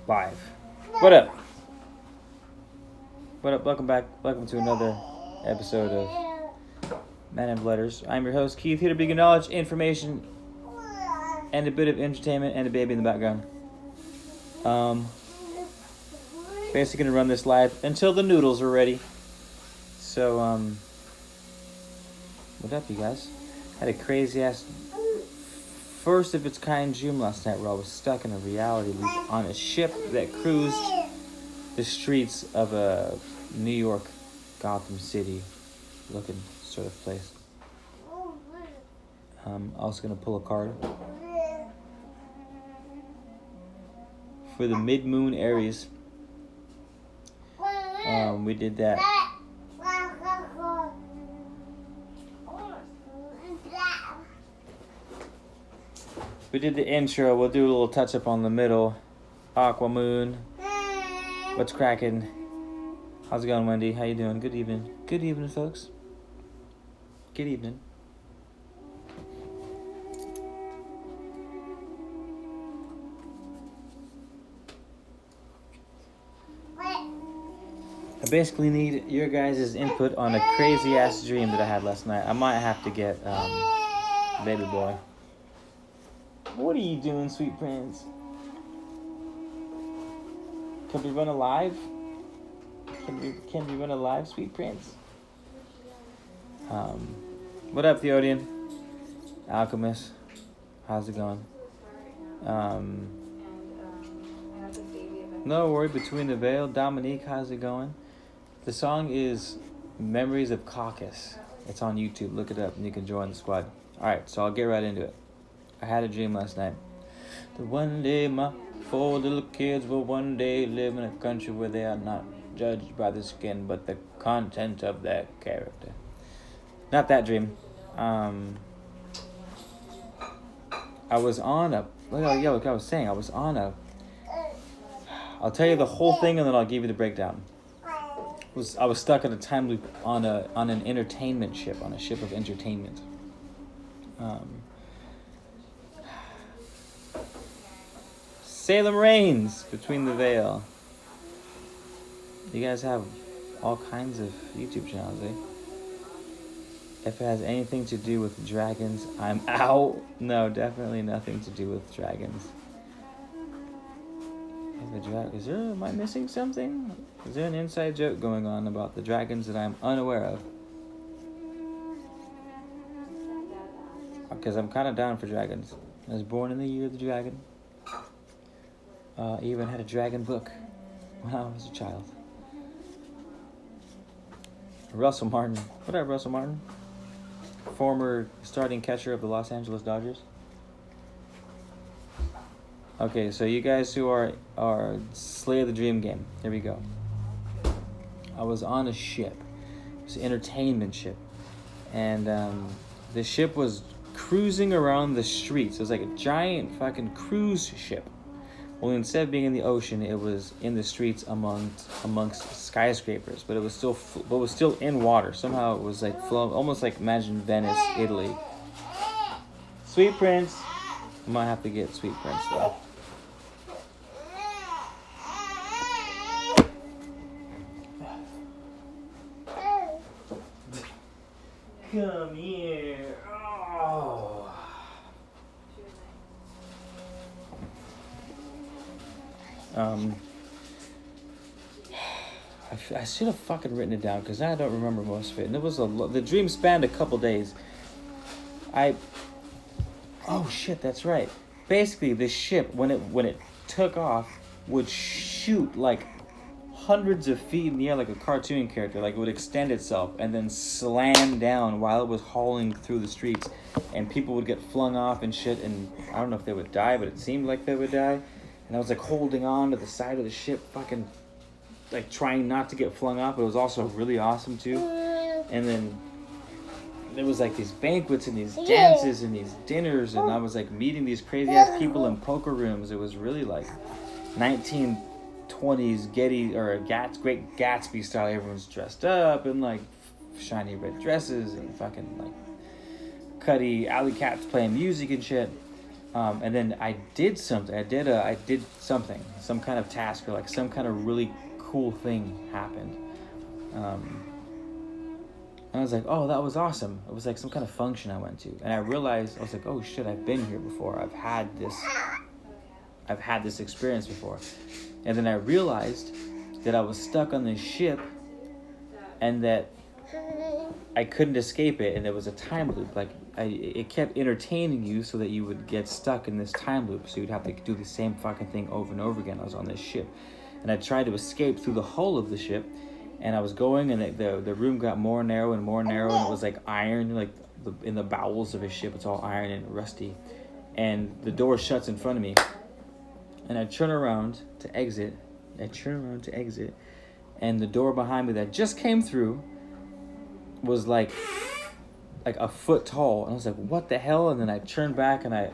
Live. What up? What up? Welcome back. Welcome to another episode of Man and Letters. I'm your host, Keith, here to bring you knowledge, information, and a bit of entertainment, and a baby in the background. Basically gonna run this live until the noodles are ready. So, what up, you guys? Had a crazy ass first of its kind dream last night where I was stuck in a reality loop on a ship that cruised the streets of a New York, Gotham City looking sort of place. Also gonna pull a card for the mid-moon Aries. We did that. We did the intro. We'll do a little touch up on the middle. Aqua Moon. What's cracking? How's it going, Wendy? How you doing? Good evening. Good evening, folks. Good evening. I basically need your guys' input on a crazy ass dream that I had last night. I might have to get baby boy. What are you doing, sweet prince? Can we run a live? Can we run a live, sweet prince? What up, Theodian? Alchemist, how's it going? No worry, Between the Veil. Dominique, how's it going? The song is Memories of Caucus. It's on YouTube. Look it up and you can join the squad. Alright, so I'll get right into it. I had a dream last night. The one day my 4 little kids will one day live in a country where they are not judged by the skin, but the content of their character. Not that dream. I was on a... Like I was saying, I was on a... I'll tell you the whole thing and then I'll give you the breakdown. I was stuck in a time loop on an entertainment ship, on a ship of entertainment. Salem Reigns, Between the Veil. You guys have all kinds of YouTube channels, eh? If it has anything to do with dragons, I'm out. No, definitely nothing to do with dragons. Am I missing something? Is there an inside joke going on about the dragons that I'm unaware of? Because I'm kind of down for dragons. I was born in the year of the dragon. Even had a dragon book when I was a child. Russell Martin. What up, Russell Martin? Former starting catcher of the Los Angeles Dodgers. Okay, so you guys who are Slay of the Dream Game, here we go. I was on a ship. It was an entertainment ship. And the ship was cruising around the streets. It was like a giant fucking cruise ship. Only instead of being in the ocean, it was in the streets amongst skyscrapers. But it was still in water. Somehow it was like flowing, almost like imagine Venice, Italy. Sweet Prince. I might have to get Sweet Prince though. Come here. Oh. I should have fucking written it down because I don't remember most of it. And it was the dream spanned a couple days. Oh shit, that's right. Basically, this ship when it took off would shoot like hundreds of feet in the air like a cartoon character. Like it would extend itself and then slam down while it was hauling through the streets, and people would get flung off and shit. And I don't know if they would die, but it seemed like they would die. And I was like holding on to the side of the ship, fucking like trying not to get flung off, but it was also really awesome too. And then there was like these banquets and these dances and these dinners, and I was like meeting these crazy ass people in poker rooms. It was really like 1920s Great Gatsby style. Everyone's dressed up in like shiny red dresses and fucking like Cuddy Alley Cats playing music and shit. And then I did something. I did something, some kind of task or like some kind of really cool thing happened. Um, and I was like, oh, that was awesome. It was like some kind of function I went to, and I realized I was like, oh shit, I've been here before. I've had this experience before. And then I realized that I was stuck on this ship, and that I couldn't escape it, and there was a time loop. Like it kept entertaining you so that you would get stuck in this time loop. So you'd have to do the same fucking thing over and over again. I was on this ship, and I tried to escape through the hull of the ship, and I was going, and the room got more narrow and more narrow, and it was like iron, like in the bowels of a ship. It's all iron and rusty, and the door shuts in front of me, and I turn around to exit. And the door behind me that just came through was like a foot tall, and I was like, what the hell? And then I turned back, and I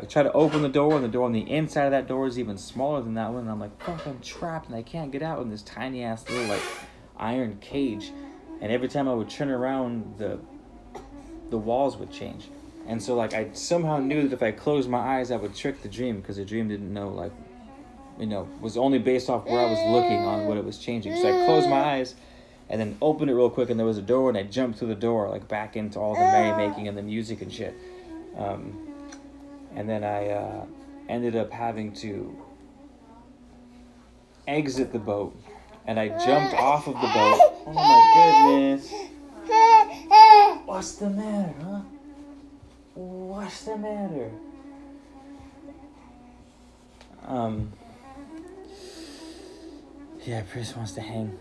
tried to open the door, and the door on the inside of that door is even smaller than that one, and I'm like, fuck, I'm trapped, and I can't get out in this tiny ass little like iron cage. And every time I would turn around, the walls would change. And so like I somehow knew that if I closed my eyes, I would trick the dream, because the dream didn't know, like, was only based off where I was looking on what it was changing. So I closed my eyes and then opened it real quick, and there was a door, and I jumped through the door, like back into all the merrymaking and the music and shit. And then I ended up having to exit the boat, and I jumped off of the boat. Oh my goodness. What's the matter, huh? What's the matter? Yeah, Chris wants to hang.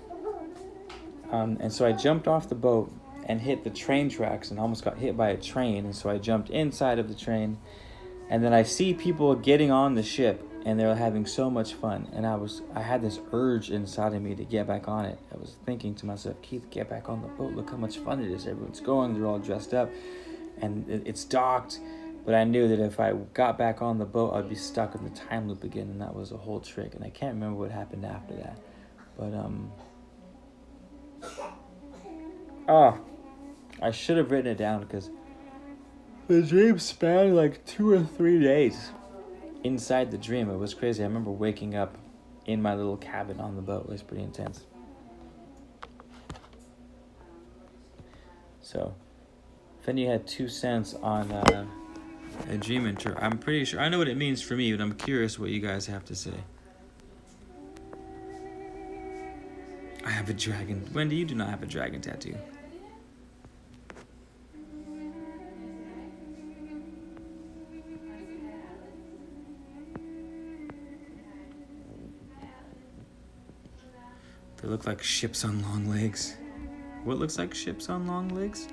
And so I jumped off the boat and hit the train tracks and almost got hit by a train. And so I jumped inside of the train, and then I see people getting on the ship, and they're having so much fun. And I had this urge inside of me to get back on it. I was thinking to myself, Keith, get back on the boat. Look how much fun it is. Everyone's going. They're all dressed up, and it's docked. But I knew that if I got back on the boat, I'd be stuck in the time loop again, and that was a whole trick. And I can't remember what happened after that. But I should have written it down, because the dream spanned like 2 or 3 days. Inside the dream, it was crazy. I remember waking up in my little cabin on the boat. It was pretty intense. So, if any had 2 cents on a dream I'm pretty sure I know what it means for me, but I'm curious what you guys have to say. I have a dragon. Wendy, you do not have a dragon tattoo. They look like ships on long legs. What looks like ships on long legs?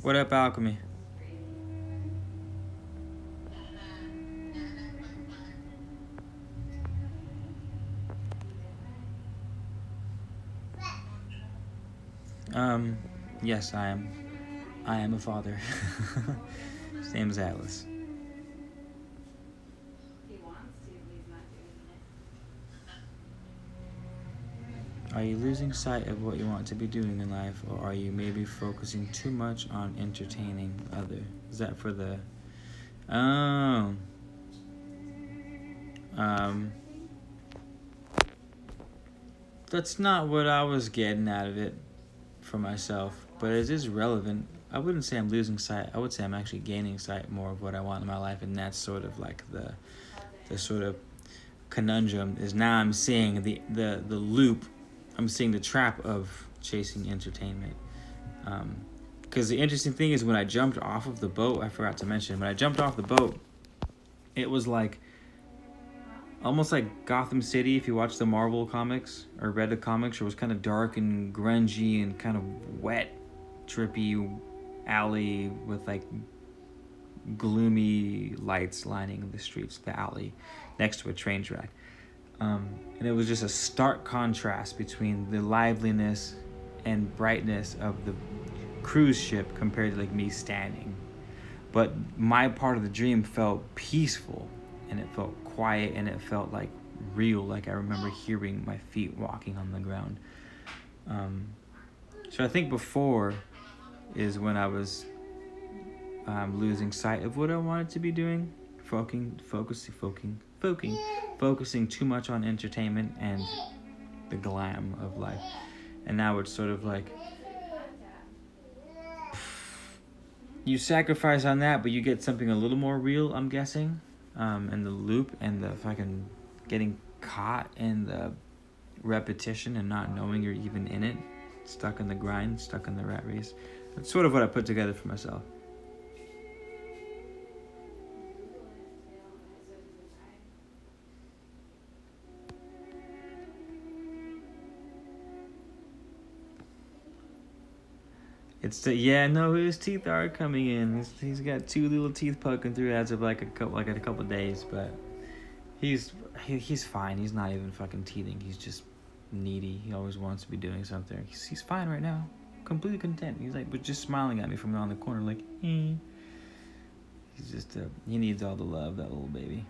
What up, Alchemy? Yes, I am a father. His name is Atlas. Are you losing sight of what you want to be doing in life, or are you maybe focusing too much on entertaining others? Is that for the... Oh. That's not what I was getting out of it for myself, but it is relevant. I wouldn't say I'm losing sight. I would say I'm actually gaining sight more of what I want in my life, and that's sort of like the sort of conundrum is now I'm seeing the loop. I'm seeing the trap of chasing entertainment. Because the interesting thing is when I jumped off of the boat, I forgot to mention, when I jumped off the boat, it was like almost like Gotham City, if you watch the Marvel comics or read the comics, it was kind of dark and grungy and kind of wet, trippy alley with like gloomy lights lining the streets, the alley next to a train track. And it was just a stark contrast between the liveliness and brightness of the cruise ship compared to like me standing. But my part of the dream felt peaceful, and it felt quiet, and it felt like real. Like I remember hearing my feet walking on the ground. So I think before is when I was losing sight of what I wanted to be doing, focusing too much on entertainment and the glam of life. And now it's sort of like you sacrifice on that, but you get something a little more real, I'm guessing. And the loop and the fucking getting caught in the repetition and not knowing you're even in it, stuck in the grind, stuck in the rat race. That's sort of what I put together for myself. His teeth are coming in. He's got 2 little teeth poking through as of like a couple days, but he's fine. He's not even fucking teething. He's just needy. He always wants to be doing something. He's fine right now, completely content. He's like, but just smiling at me from around the corner, like, He's just he needs all the love, that little baby.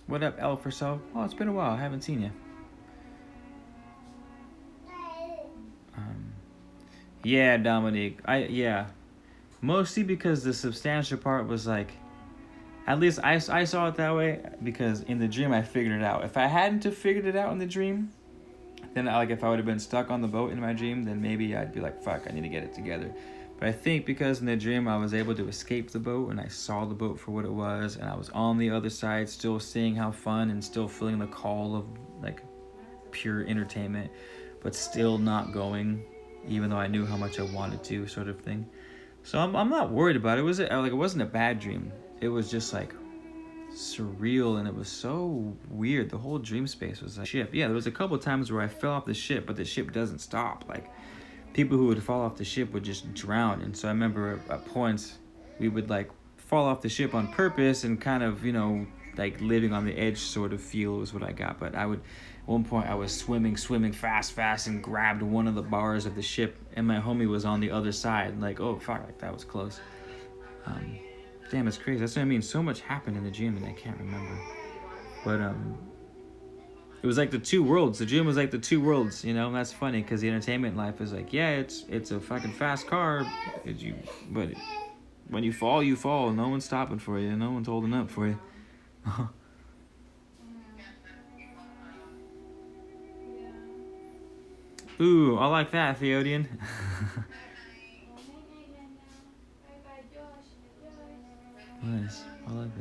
What up, Elf or so? Oh, it's been a while. I haven't seen you. Yeah, Dominique. Mostly because the substantial part was like, at least I saw it that way because in the dream I figured it out. If I hadn't have figured it out in the dream, then if I would have been stuck on the boat in my dream, then maybe I'd be like, fuck, I need to get it together. But I think because in the dream I was able to escape the boat and I saw the boat for what it was and I was on the other side still seeing how fun and still feeling the call of like pure entertainment, but still not going, even though I knew how much I wanted to, sort of thing. So I'm not worried about it. It wasn't a bad dream. It was just like surreal and it was so weird. The whole dream space was like ship. Yeah, there was a couple of times where I fell off the ship, but the ship doesn't stop. Like people who would fall off the ship would just drown. And so I remember at points we would like fall off the ship on purpose and kind of, like living on the edge sort of feel was what I got. But at one point I was swimming fast and grabbed one of the bars of the ship and my homie was on the other side. Like, oh fuck, like that was close. Damn, it's crazy. That's what I mean. So much happened in the gym and I can't remember. But it was like the 2 worlds. The gym was like the 2 worlds, and that's funny because the entertainment life is like, yeah, it's a fucking fast car, but when you fall, you fall. No one's stopping for you. No one's holding up for you. Ooh, I like that, Theodian. Nice. I like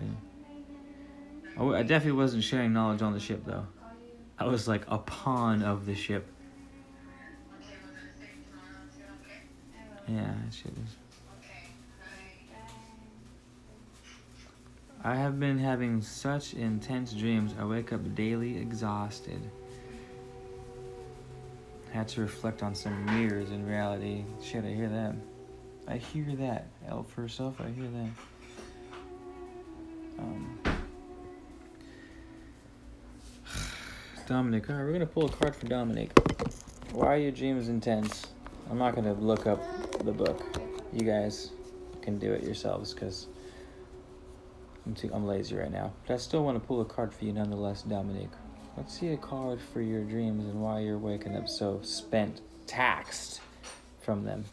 that. I definitely wasn't sharing knowledge on the ship, though. I was like a pawn of the ship. Yeah, shit is. I have been having such intense dreams. I wake up daily exhausted. Had to reflect on some mirrors in reality. Shit, I hear that. I hear that. Elf herself, I hear that. Dominic, alright, we're gonna pull a card for Dominic. Why are your dreams intense? I'm not gonna look up the book. You guys can do it yourselves because I'm lazy right now. But I still want to pull a card for you nonetheless, Dominic. Let's see a card for your dreams and why you're waking up so spent, taxed from them.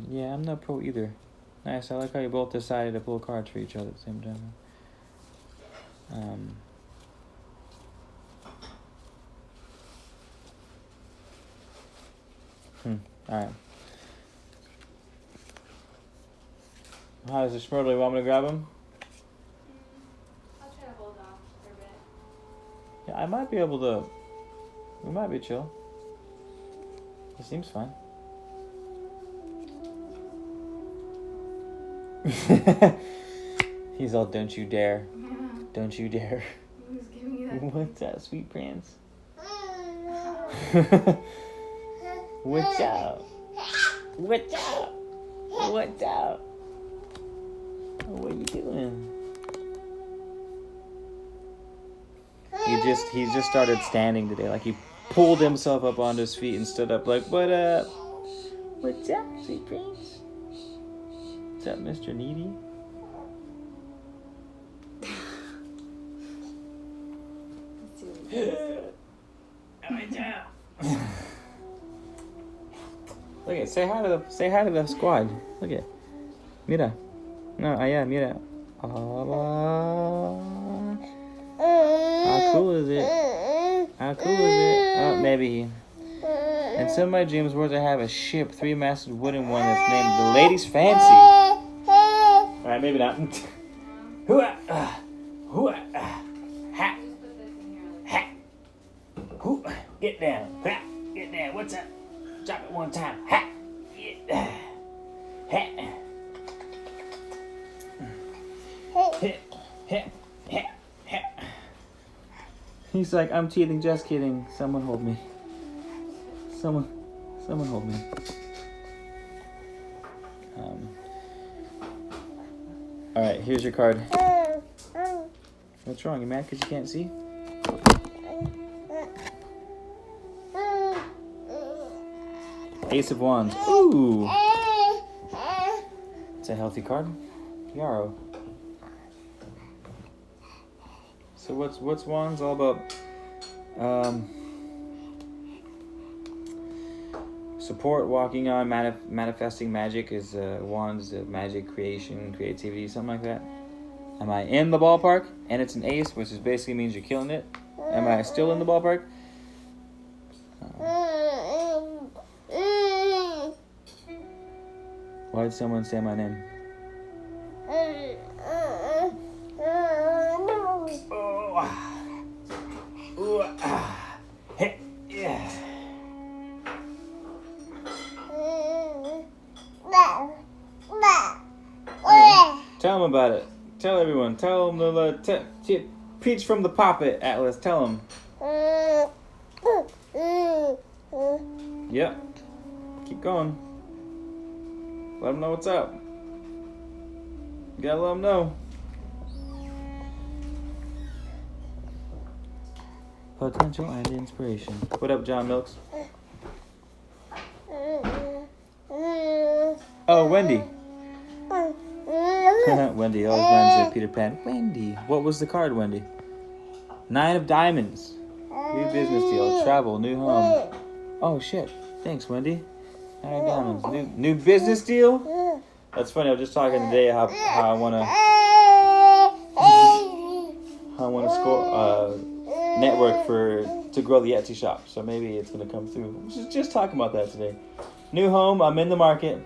Yeah, I'm not pro either. Nice, I like how you both decided to pull cards for each other at the same time. Alright. How does the Schmurley want me to grab him? I'll try to hold off for a bit. Yeah, I might be able to. We might be chill. He seems fine. He's all, don't you dare. Yeah. Don't you dare. Who's giving you that? What's that, sweet prince? What's up? What's up? What's up? What are you doing? He just started standing today. Like he pulled himself up onto his feet and stood up. Like, what up? What's up, sweet prince? What's up, Mr. Needy? Look at say hi to the squad. Look at mira. No, allá, mira. How cool is it? How cool is it? Oh, maybe. In some of my dreams, where I have a ship, 3-masted wooden one that's named the Lady's Fancy. Alright, maybe not. Hooah! Hooah! Ha! Ha! Hoo! Get down. Ha! Get down. What's up? Drop it one time. Ha! Yeah. Ha! Hit. Hit. Hit. Hit. He's like, I'm teething, just kidding. Someone hold me. Someone hold me. Alright, here's your card. What's wrong? You mad because you can't see? Ace of Wands. Ooh! It's a healthy card. Yarrow. So what's Wands all about? Support, walking on, manifesting magic is Wands, magic, creation, creativity, something like that. Am I in the ballpark? And it's an ace, which is basically means you're killing it. Am I still in the ballpark? Why did someone say my name? Hey, yeah. Tell them about it. Tell everyone. Tell them preach from the pulpit, Atlas. Tell them. Yep. Keep going. Let them know what's up. You gotta let them know. Potential and inspiration. What up, John Milks? Oh, Wendy. Wendy always reminds me of Peter Pan. Wendy. What was the card, Wendy? 9 of Diamonds. New business deal. Travel. New home. Oh, shit. Thanks, Wendy. 9 of Diamonds. New business deal? That's funny. I was just talking today how I want to score network to grow the Etsy shop. So maybe it's going to come through. Just talking about that today. New home. I'm in the market.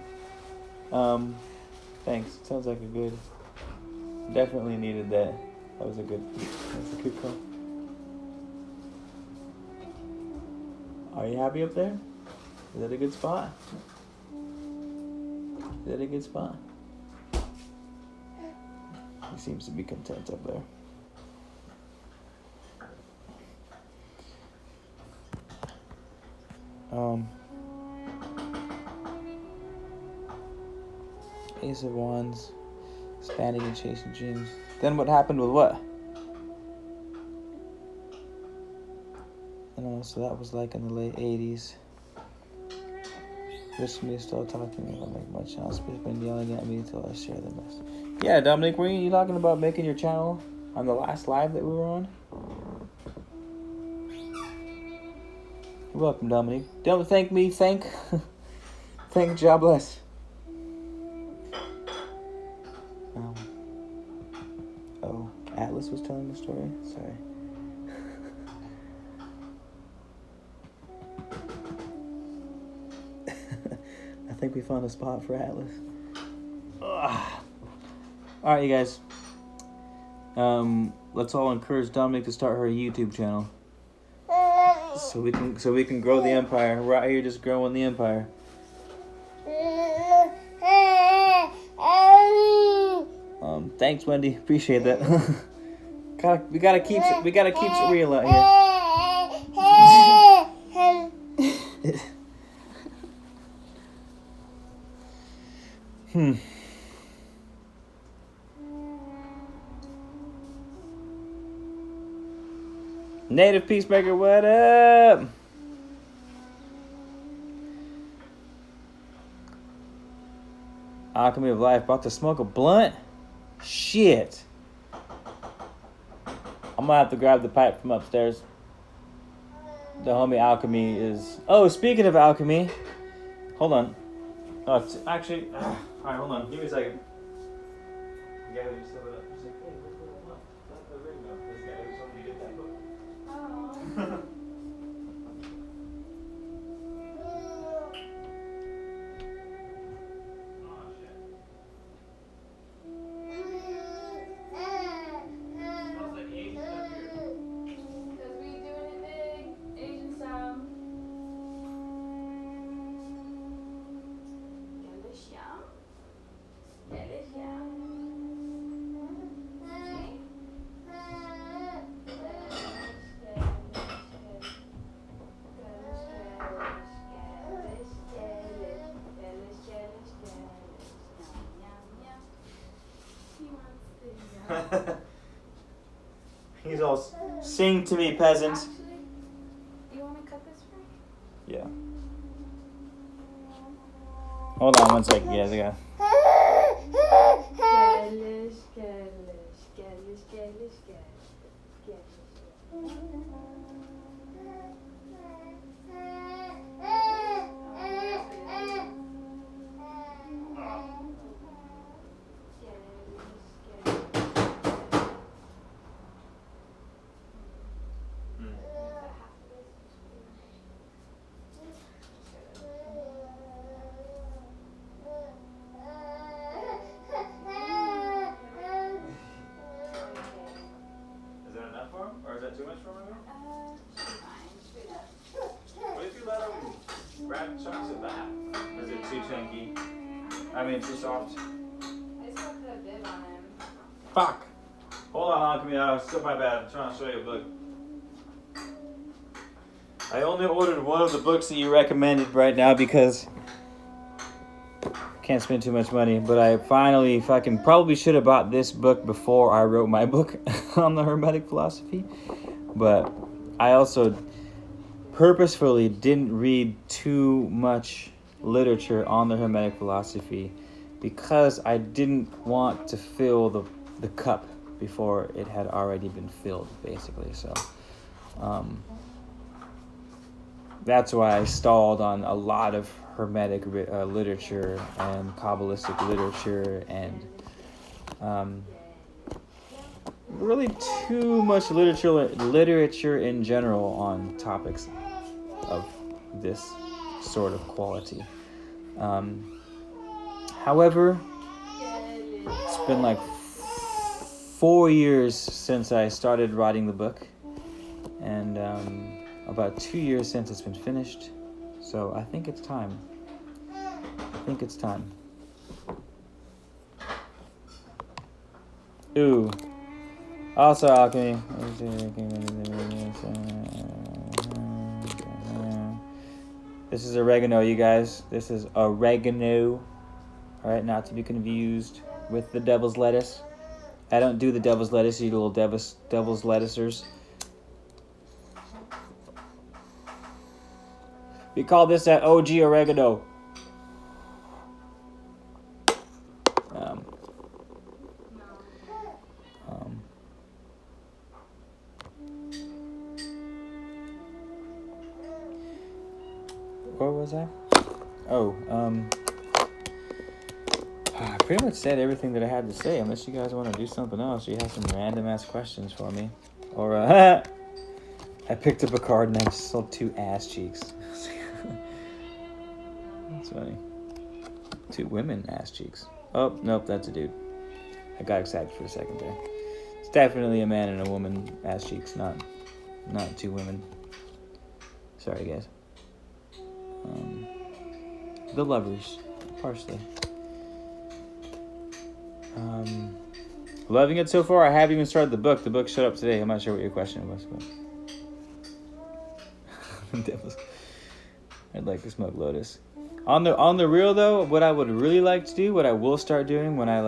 Thanks. Sounds like a good. Definitely needed that. That's a good call. Are you happy up there? Is that a good spot? Is that a good spot? He seems to be content up there. Ace of Wands, expanding and chasing dreams. Then what happened with what? So that was like in the late 80s. Wish me to start talking. I don't make much sense. He's been yelling at me until I share the message. Yeah, Dominic, were you talking about making your channel on the last live that we were on? You're welcome, Dominic. Don't thank me. Thank God bless. Oh, Atlas was telling the story? Sorry. I think we found a spot for Atlas. Alright, you guys. Let's all encourage Dominic to start her YouTube channel. So we can grow the empire. We're out here just growing the empire. Thanks, Wendy. Appreciate that. we gotta keep it real out here. Native Peacemaker, what up? Alchemy of Life, about to smoke a blunt? Shit. I'm gonna have to grab the pipe from upstairs. The homie Alchemy is... Oh, speaking of alchemy. Hold on. Oh, actually... Alright, hold on. Give me a second. The guy who just set it up. He's like, hey, where's the blunt? Let the ring go. This guy who told me to get that book. Oh. Because we doing it big, Asian style. Delicious. Delicious. He's all sing to me, peasants. Actually, you want to cut this for me? Yeah. Hold on one second. Yeah, they got. Is that enough for him, or is that too much for him? What if you let him grab chunks of that? Is it too chunky? I mean, too soft. I just put a bib on him. Fuck. Hold on, Alchemy. Still my bad. I'm trying to show you a book. I only ordered one of the books that you recommended right now because I can't spend too much money. But I finally fucking probably should have bought this book before I wrote my book on the Hermetic philosophy. But I also purposefully didn't read too much literature on the Hermetic philosophy because I didn't want to fill the cup before it had already been filled, basically. So that's why I stalled on a lot of Hermetic literature and Kabbalistic literature and really too much literature in general on topics of this sort of quality. However, it's been like 4 years since I started writing the book, and about 2 years since it's been finished. So I think it's time. Ooh. Also, alchemy. This is oregano, you guys. This is oregano. Alright, not to be confused with the devil's lettuce. I don't do the devil's lettuce, you little devil's lettucers. We call this that OG oregano. Where was I? Oh, I pretty much said everything that I had to say, unless you guys want to do something else. You have some random ass questions for me. Or, I picked up a card and I just sold 2 ass cheeks. That's funny. 2 women ass cheeks. Oh, nope, that's a dude. I got excited for a second there. It's definitely a man and a woman ass cheeks, not 2 women. Sorry, guys. The lovers, partially. Loving it so far. I haven't even started the book. The book showed up today. I'm not sure what your question was, but I'd like to smoke lotus. On the real though, what I would really like to do, what I will start doing when I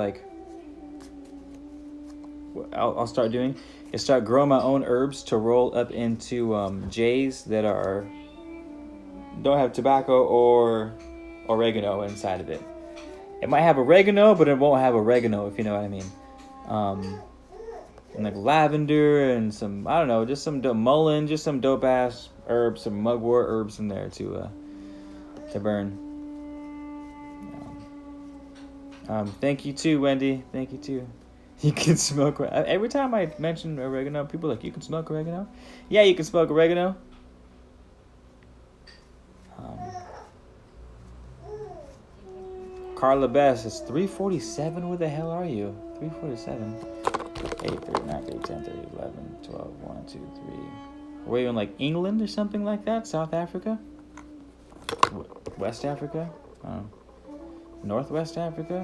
I'll start doing is start growing my own herbs to roll up into J's that don't have tobacco or oregano inside of it. It might have oregano, but it won't have oregano, if you know what I mean. And like lavender and some, I don't know, just some mullein, just some dope ass herbs, some mugwort herbs in there to burn. Thank you too, Wendy. Thank you too. You can smoke. Every time I mention oregano, people are like, you can smoke oregano? Yeah, you can smoke oregano. Carla Bess, it's 3:47. Where the hell are you? 3:47. 8, 3, 9, 8, 10, 30, 11, 12, 1, 2, 3. Were you in like England or something like that? South Africa? West Africa? Northwest Africa?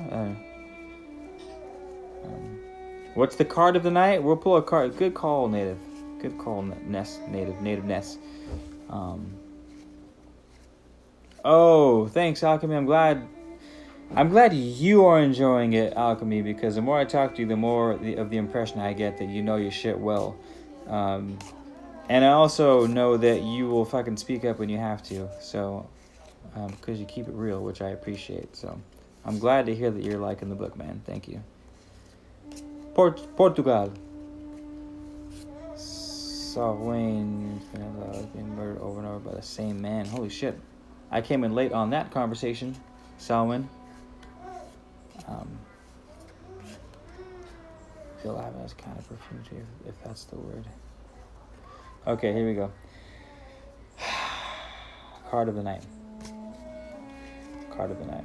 What's the card of the night? We'll pull a card. Good call, Native. Good call, Native Ness. Oh, thanks, Alchemy. I'm glad you are enjoying it, Alchemy, because the more I talk to you, the more of the impression I get that you know your shit well. And I also know that you will fucking speak up when you have to. So, because you keep it real, which I appreciate. So, I'm glad to hear that you're liking the book, man. Thank you. Portugal. Saw Wayne being murdered over and over by the same man. Holy shit. I came in late on that conversation, Salwin. Feel has kind of perfume too, if that's the word. Okay, here we go. Card of the night. Card of the night.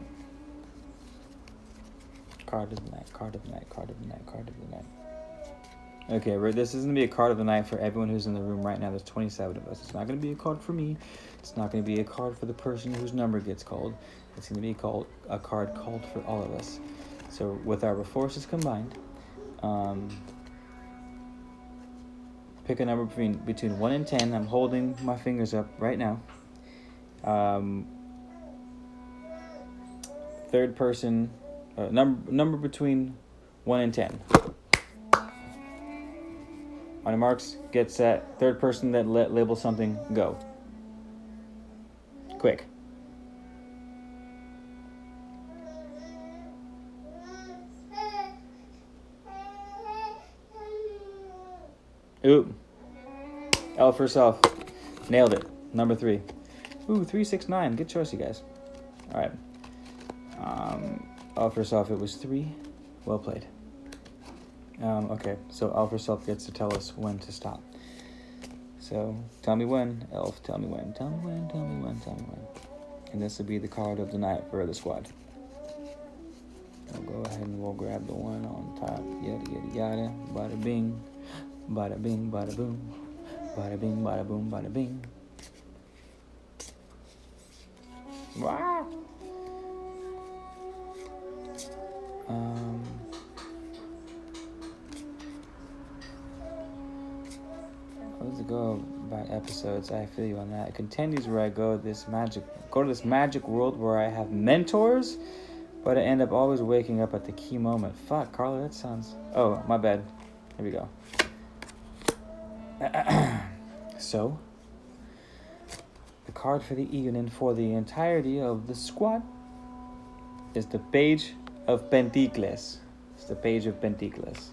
Card of the night. Card of the night. Card of the night. Card of the night. Okay, this is going to be a card of the night for everyone who's in the room right now. There's 27 of us. It's not going to be a card for me. It's not going to be a card for the person whose number gets called. It's going to be a card called for all of us. So with our forces combined, pick a number between 1 and 10. I'm holding my fingers up right now. Third person, number between 1 and 10. On your marks, get set. Third person that label something, go. Quick. Ooh. L for self. Nailed it. Number 3. Ooh, 3, 6, 9. Good choice, you guys. All right. L for self, it was 3. Well played. Okay, so L for self gets to tell us when to stop. So, tell me when, Elf, tell me when, tell me when, tell me when, tell me when. And this will be the card of the night for the squad. We'll go ahead and we'll grab the one on top. Yada, yada, yada. Bada bing. Bada bing, bada boom. Bada bing, bada boom, bada bing. Wow. Let's go about episodes. I feel you on that. It continues where I go to this magic world where I have mentors, but I end up always waking up at the key moment. Fuck, Carla, that sounds... Oh, my bad. Here we go. So, the card for the evening for the entirety of the squad is the Page of Pentacles. It's the Page of Pentacles.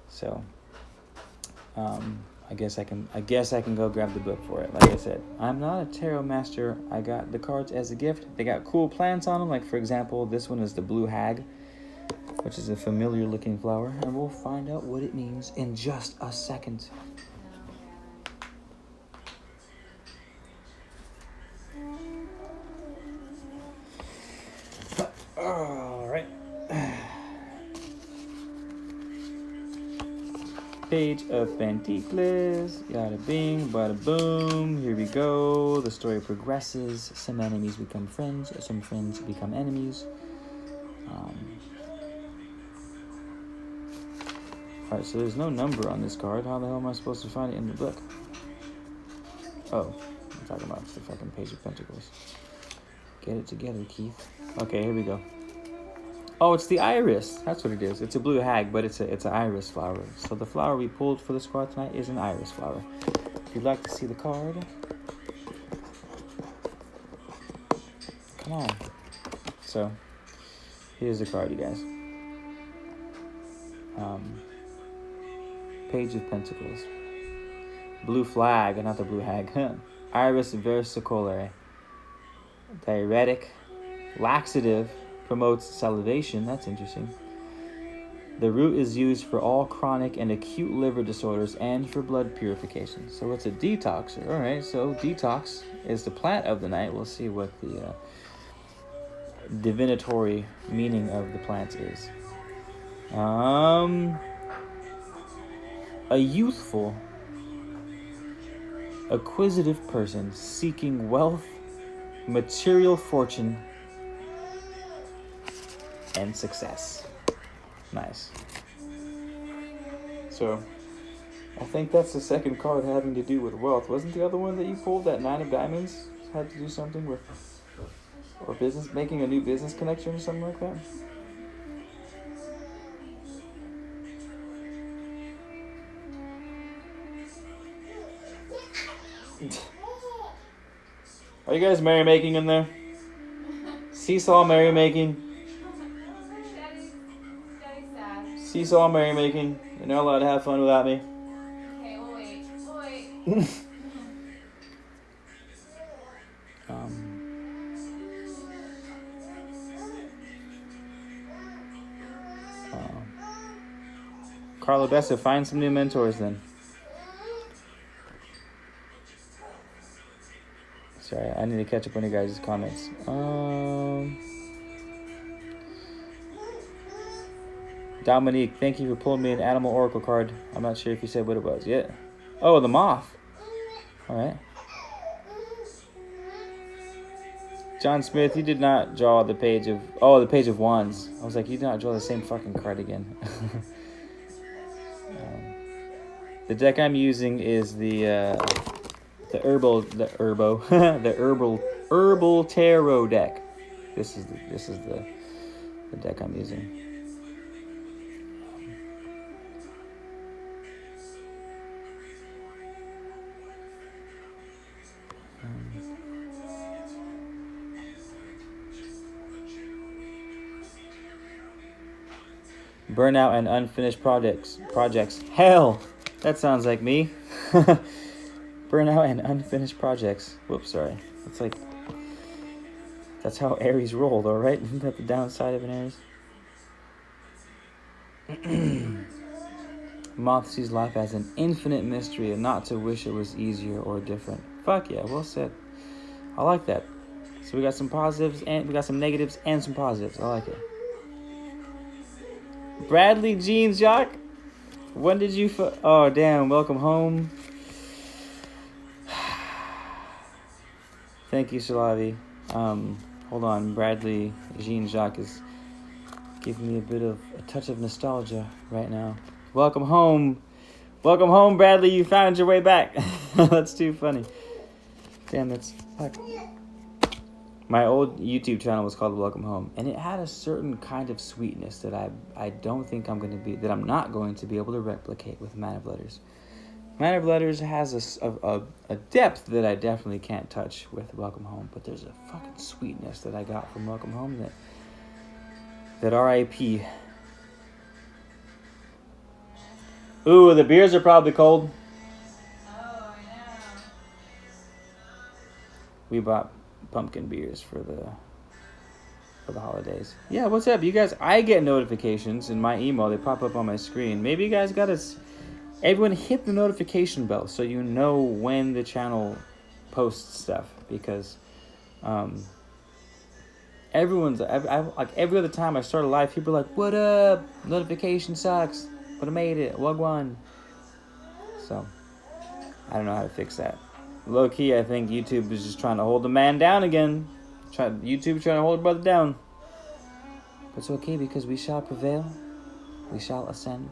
So, I guess I can go grab the book for it. Like I said, I'm not a tarot master. I got the cards as a gift. They got cool plants on them. Like, for example, this one is the Blue Hag, which is a familiar looking flower, and we'll find out what it means in just a second. All right. Page of Pentacles, yada bing, bada boom, here we go. The story progresses. Some enemies become friends, some friends become enemies. Alright, so there's no number on this card. How the hell am I supposed to find it in the book? Oh, I'm talking about the fucking Page of Pentacles. Get it together, Keith. Okay, here we go. Oh, it's the iris. That's what it is. It's a blue hag, but it's an iris flower. So the flower we pulled for the squad tonight is an iris flower. If you'd like to see the card, come on. So here's the card, you guys. Page of Pentacles. Blue flag, not the blue hag. Iris versicolare. Diuretic. Laxative. Promotes salivation. That's interesting. The root is used for all chronic and acute liver disorders and for blood purification. So it's a detoxer. All right, so detox is the plant of the night. We'll see what the divinatory meaning of the plant is. A youthful, acquisitive person seeking wealth, material fortune, and success. Nice. So, I think that's the second card having to do with wealth. Wasn't the other one that you pulled, that 9 of diamonds, had to do something with, or business, making a new business connection or something like that? Are you guys merrymaking in there? Seesaw merrymaking? Daddy's sad. Seesaw merrymaking. You're not allowed to have fun without me. Okay, we'll wait. We'll wait. Carla Bessa, find some new mentors then. Sorry, I need to catch up on you guys' comments. Dominique, thank you for pulling me an Animal Oracle card. I'm not sure if you said what it was yet. Oh, the moth. All right. John Smith, you did not draw the page of... Oh, the page of wands. I was like, you did not draw the same fucking card again. The deck I'm using is the Herbal Tarot deck. This is the deck I'm using. Burnout and unfinished projects. Hell, that sounds like me. Burnout and unfinished projects. Whoops, sorry. That's how Aries rolled, all right? Isn't that the downside of an Aries? Moth sees life as an infinite mystery and not to wish it was easier or different. Fuck yeah, well said. I like that. So we got some positives and we got some negatives and some positives. I like it. Bradley Jeans Jock, when did you oh damn, welcome home. Thank you, Shalavi. Hold on, Bradley Jean Jacques is giving me a touch of nostalgia right now. Welcome home, Bradley. You found your way back. That's too funny. Damn, that's fuck. My old YouTube channel was called Welcome Home, and it had a certain kind of sweetness that I don't think I'm not going to be able to replicate with Man of Letters. Man of Letters has a depth that I definitely can't touch with Welcome Home, but there's a fucking sweetness that I got from Welcome Home that R.I.P. Ooh, the beers are probably cold. Oh, I know. We bought pumpkin beers for the holidays. Yeah, what's up, you guys? I get notifications in my email. They pop up on my screen. Maybe you guys got us. Everyone hit the notification bell so you know when the channel posts stuff, because everyone's like every other time I start a live, people are like, "What up? Notification sucks, but I made it. Wagwan." So I don't know how to fix that. Low key, I think YouTube is just trying to hold the man down again. YouTube trying to hold the brother down. But it's okay, because we shall prevail. We shall ascend.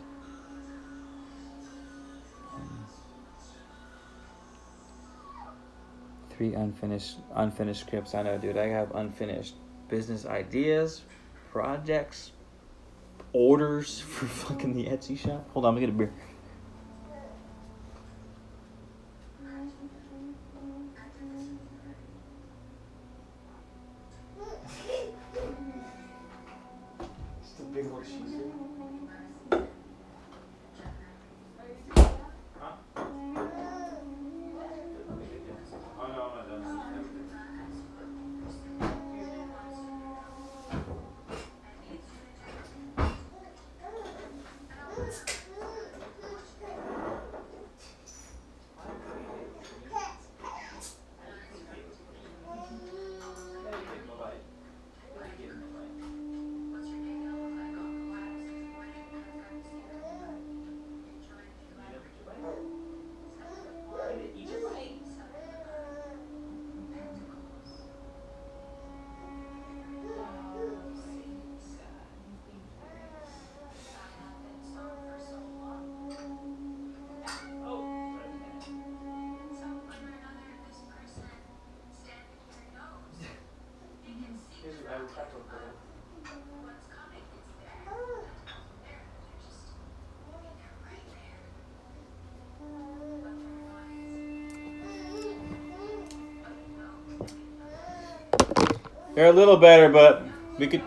3 unfinished scripts. I know, dude. I have unfinished business ideas, projects, orders for fucking the Etsy shop. Hold on, let me get a beer. Just a big old cheese. They're a little better, but we could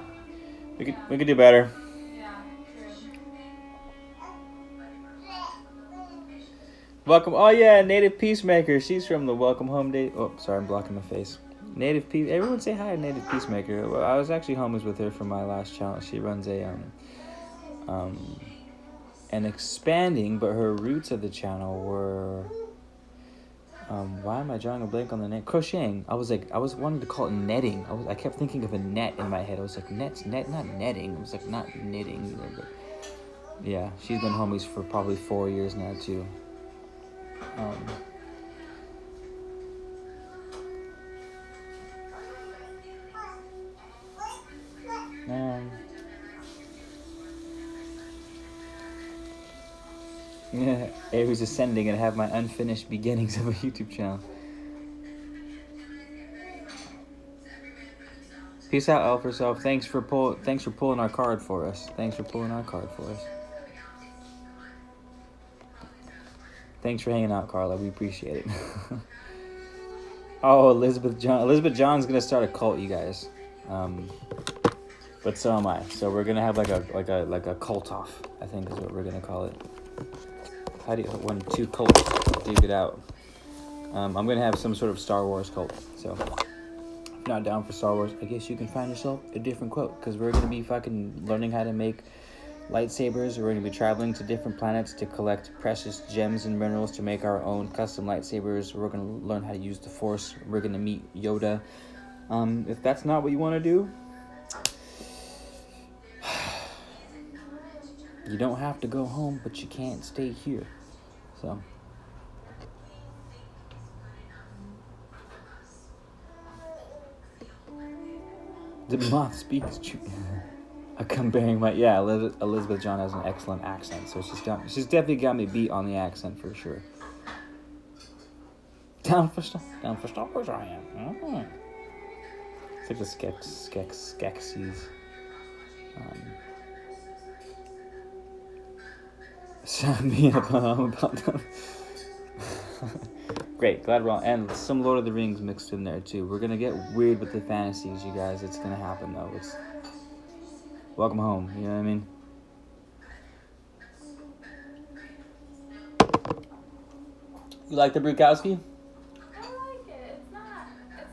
do better. Yeah, true. Welcome. Oh yeah, Native Peacemaker. She's from the Welcome Home Day. Oh, sorry, I'm blocking my face. Native Peace. Everyone say hi to Native Peacemaker. Well, I was actually homies with her for my last challenge. She runs an expanding, but her roots of the channel were. Why am I drawing a blank on the name? Crocheting. I was wanting to call it netting. I kept thinking of a net in my head. I was like, net, not netting. I was like, not knitting either, but yeah, she's been homies for probably 4 years now too. Yeah, Avery's ascending and have my unfinished beginnings of a YouTube channel. Peace out, Elf herself. Thanks for pulling our card for us. Thanks for hanging out, Carla. We appreciate it. Oh, Elizabeth John's gonna start a cult, you guys. But so am I. So we're gonna have like a cult off, I think is what we're gonna call it. How do you when two cults duke it out? I'm gonna have some sort of Star Wars cult. So if you're not down for Star Wars, I guess you can find yourself a different quote, because we're gonna be fucking learning how to make lightsabers. We're gonna be traveling to different planets to collect precious gems and minerals to make our own custom lightsabers. We're gonna learn how to use the Force. We're gonna meet Yoda. If that's not what you want to do, you don't have to go home, but you can't stay here. So the moth speaks true. I come bearing my Elizabeth John has an excellent accent, so she's definitely got me beat on the accent for sure. Down for Star Wars I am. Mm-hmm. It's like the Skeksis. Me up about them. Great, glad we're on. And some Lord of the Rings mixed in there too. We're gonna get weird with the fantasies, you guys. It's gonna happen though. It's welcome home, you know what I mean? You like the Brukowski? I like it. It's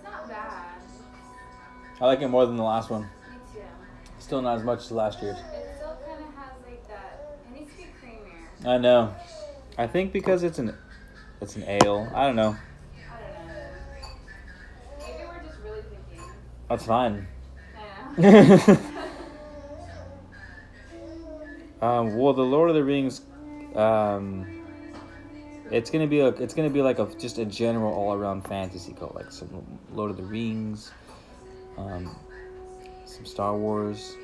not bad. I like it more than the last one. Me too. Still not as much as last year's. It still kind of has like that. It needs to be creamier. I know. I think because it's an ale. I don't know. I don't know. Maybe we're just really picky. That's fine. I know. Well, the Lord of the Rings, it's gonna be like just a general all around fantasy cult, like some Lord of the Rings, some Star Wars,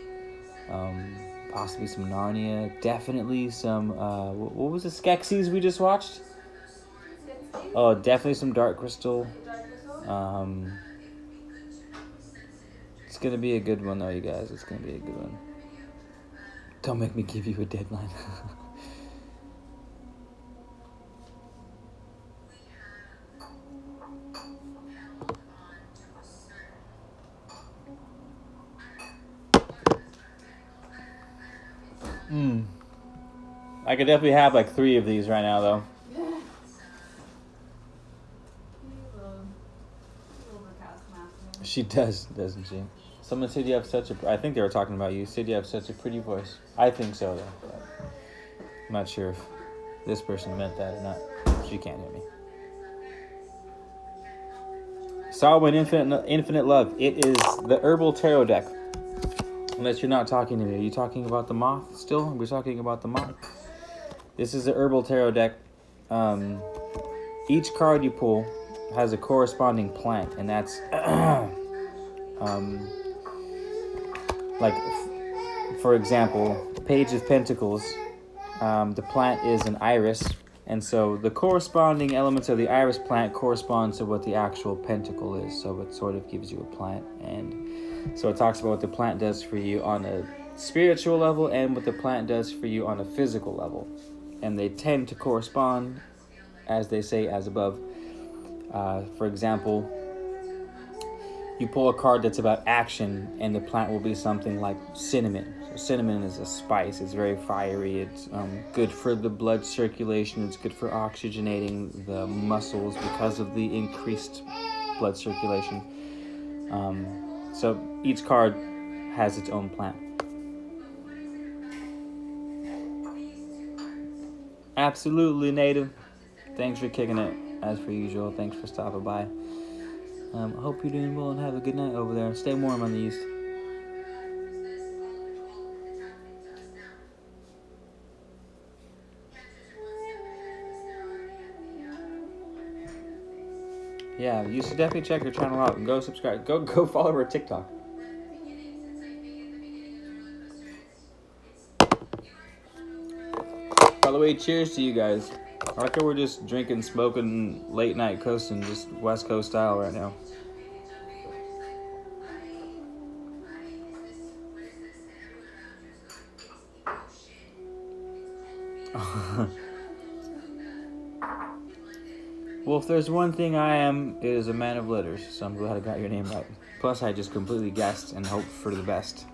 possibly some Narnia, definitely some what was the Skeksis we just watched? Oh, definitely some Dark Crystal. It's gonna be a good one though, you guys. It's gonna be a good one. Don't make me give you a deadline. I could definitely have like 3 of these right now, though. She does, doesn't she? Someone said you have such a... I think they were talking about you. Said you have such a pretty voice. I think so, though. But I'm not sure if this person meant that or not. She can't hear me. Solwyn Infinite Love. It is the Herbal Tarot deck. Unless you're not talking to me. Are you talking about the moth still? We're talking about the moth. This is the Herbal Tarot deck. Each card you pull has a corresponding plant, and that's like, for example, Page of Pentacles. The plant is an iris, and so the corresponding elements of the iris plant correspond to what the actual pentacle is. So it sort of gives you a plant, and so it talks about what the plant does for you on a spiritual level and what the plant does for you on a physical level, and they tend to correspond, as they say, as above. For example, you pull a card that's about action, and the plant will be something like cinnamon. So cinnamon is a spice. It's very fiery. It's good for the blood circulation. It's good for oxygenating the muscles because of the increased blood circulation. So each card has its own plant. Absolutely, Native. Thanks for kicking it, as per usual. Thanks for stopping by. I hope you're doing well and have a good night over there. Stay warm on the east. Yeah, you should definitely check her channel out and go subscribe. Go follow her TikTok. By the way, cheers to you guys. I like how we're just drinking, smoking, late night coasting, just West Coast style right now. Well, if there's one thing I am, it is a man of letters, so I'm glad I got your name right. Plus, I just completely guessed and hoped for the best.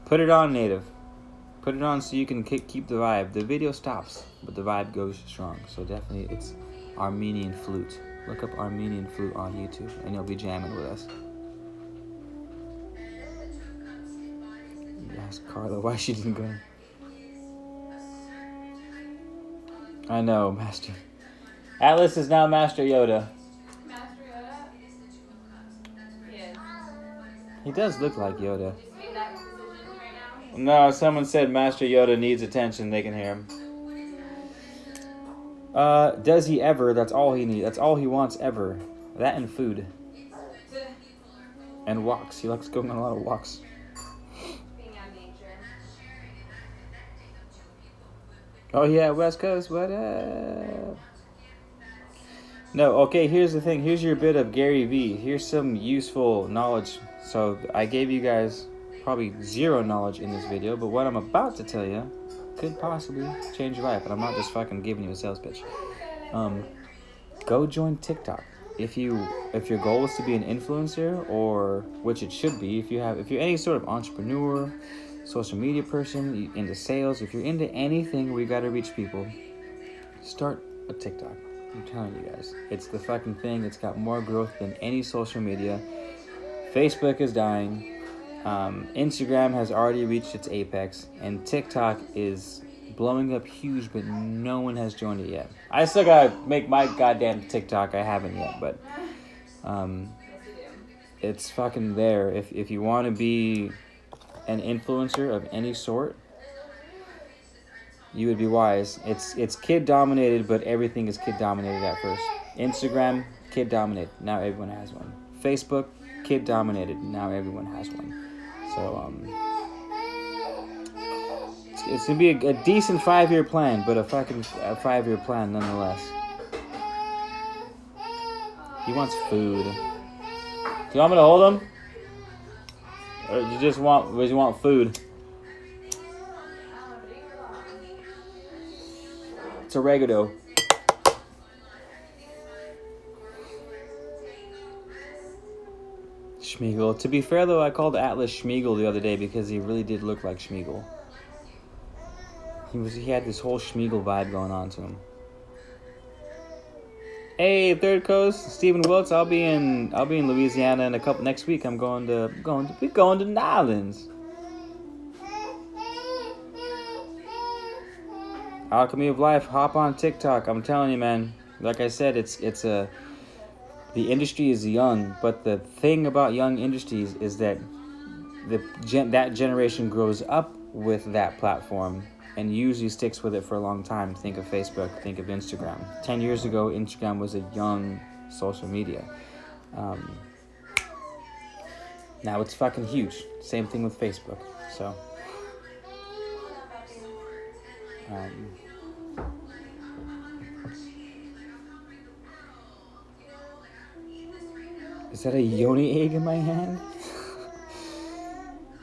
Put it on, Native. Put it on so you can keep the vibe. The video stops, but the vibe goes strong. So definitely, it's Armenian flute. Look up Armenian flute on YouTube, and you'll be jamming with us. Ask Carla why she didn't go. I know, Master. Atlas is now Master Yoda. Master Yoda? He is. He does look like Yoda. Just made that decision right now? No, someone said Master Yoda needs attention. They can hear him. Does he ever? That's all he needs. That's all he wants ever. That and food. And walks. He likes going on a lot of walks. Being out of nature. Oh yeah, West Coast, what up? No, okay, here's the thing. Here's your bit of Gary V. Here's some useful knowledge. So I gave you guys probably zero knowledge in this video, but what I'm about to tell you could possibly change your life. And I'm not just fucking giving you a sales pitch. Go join TikTok. If your goal is to be an influencer, or which it should be, if you're any sort of entrepreneur, social media person, into sales, if you're into anything where you gotta reach people, start a TikTok. I'm telling you guys, it's the fucking thing. It's got more growth than any social media. Facebook is dying. Instagram has already reached its apex, and TikTok is blowing up huge, but no one has joined it yet. I still gotta make my goddamn TikTok. I haven't yet, but it's fucking there. If you want to be an influencer of any sort, you would be wise. It's kid dominated, but everything is kid dominated at first. Instagram, kid dominated. Now everyone has one. Facebook, kid dominated. Now everyone has one. So it's gonna be a decent 5-year plan, but a 5-year plan nonetheless. He wants food. Do you want me to hold him? Or you just want food? It's oregano. Schmeagol. To be fair though, I called Atlas Schmeagol the other day because he really did look like Schmeagol. He had this whole Schmeagol vibe going on to him. Hey, Third Coast, Stephen Wilkes. I'll be in Louisiana in a couple next week. We're going to Nolans. Alchemy of Life. Hop on TikTok. I'm telling you, man. Like I said, the industry is young, but the thing about young industries is that that generation grows up with that platform and usually sticks with it for a long time. Think of Facebook, think of Instagram. 10 years ago, Instagram was a young social media. Now it's fucking huge. Same thing with Facebook. So, is that a yoni egg in my hand?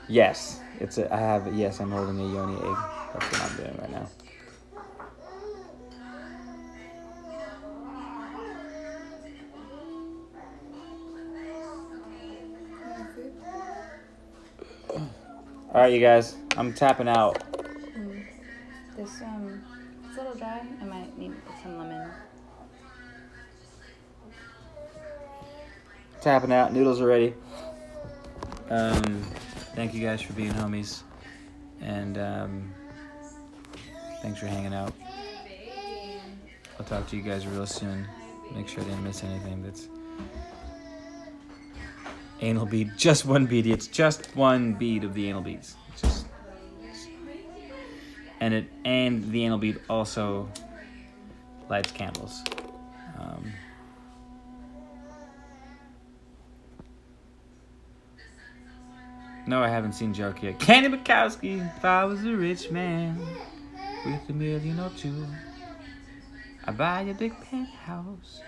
Yes, I'm holding a yoni egg. That's what I'm doing right now. All right, you guys, I'm tapping out. This it's a little dry. I might need some lemon. Tapping out. Noodles are ready. Thank you guys for being homies, and thanks for hanging out. I'll talk to you guys real soon. Make sure I didn't miss anything. That's anal bead. Just one bead. It's just one bead of the anal beads. And the anal bead also lights candles. No, I haven't seen Joke yet. Kenny Bukowski. If I was a rich man with $1 million or $2 million, I'd buy a big penthouse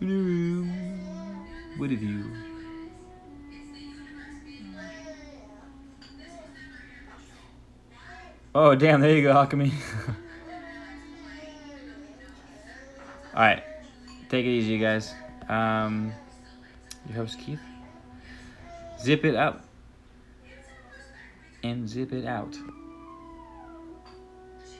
in a room with a view. Oh, damn, there you go, Alchemy. Alright, take it easy, you guys. Your host, Keith. Zip it up and zip it out.